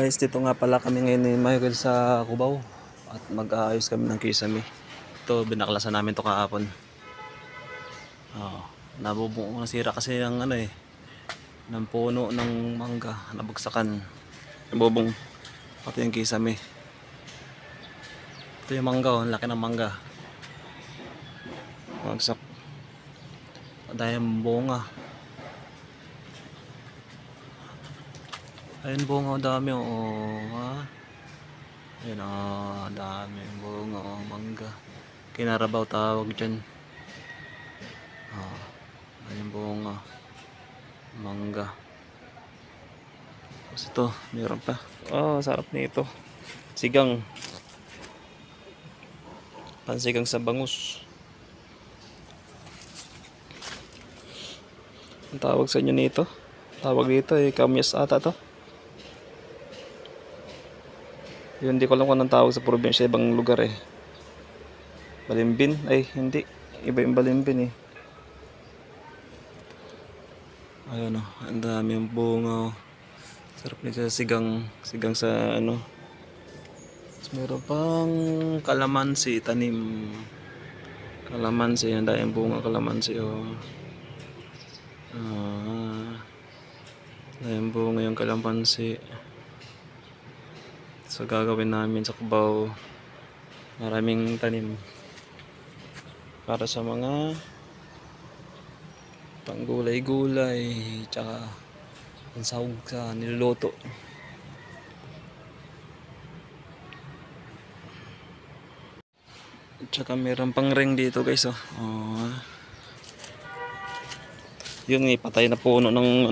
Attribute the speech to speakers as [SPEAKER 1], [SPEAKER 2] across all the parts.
[SPEAKER 1] Guys, dito nga pala kami ngayon ni Michael sa Cubao at mag-aayos kami ng kisame. Ito, binaklasan namin to kahapon. Nabubong nasira kasi ng ng puno ng mangga, nabagsakan. Nabubong pati yung kisame. Ito yung mangga, laki ng mangga. Bagsak. Dahil bunga. Ayun bunga, dami ha. Ayun dami bunga mangga. Kinarabaw tawag dyan. Ayun bunga mangga. Tapos ito, meron pa. Sarap nito. Sigang. Pansigang sa bangus. Ang tawag sa inyo nito? Tawag dito kamyas ata to. Yun, hindi ko alam kung anong tawag sa probinsya, ibang lugar Balimbin? Ay, hindi. Iba yung balimbin Ayun ang dami yung bunga Sarap nito sa sigang sa Tapos meron pang kalamansi, tanim. Kalamansi, ang dami yung bunga kalamansi dami bunga yung kalamansi. So gagawin namin sa Cubao, maraming tanim para sa mga panggulay-gulay tsaka pansahog sa niluluto. Tsaka meron pang ring dito guys yun patay na puno ng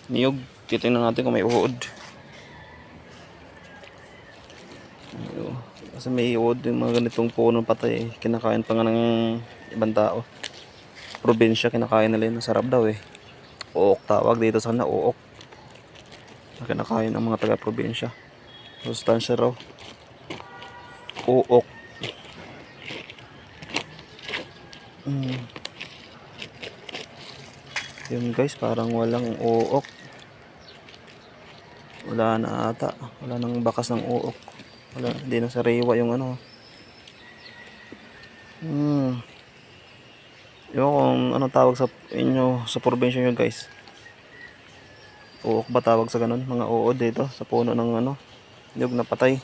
[SPEAKER 1] niyog. Titingnan natin kung may uod. Kasi may uod yung mga ganitong puno patay kinakain pa nga ng ibang tao. Probinsya, kinakain nila yun. Sarap daw uok tawag dito sa uok na kinakain ng mga taga probinsya. Sustansya raw uok. Yun guys, parang walang uok. Wala na ata. Wala nang bakas ng uok. Wala, hindi na sariwa yung Yung kung anong tawag sa inyo sa probinsya nyo guys. Uok ba tawag sa ganun? Mga uod dito sa puno ng niyog na patay.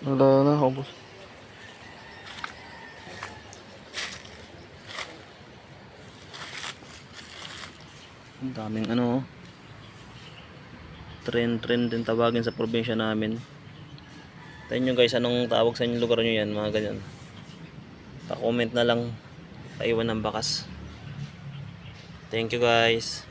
[SPEAKER 1] Wala na, ubos. Ang daming trend din tawagin sa probinsya namin. Tayo nyo guys, anong tawag sa inyong lugar nyo yan, mga ganyan. Pa-comment na lang, paiwan ng bakas. Thank you guys.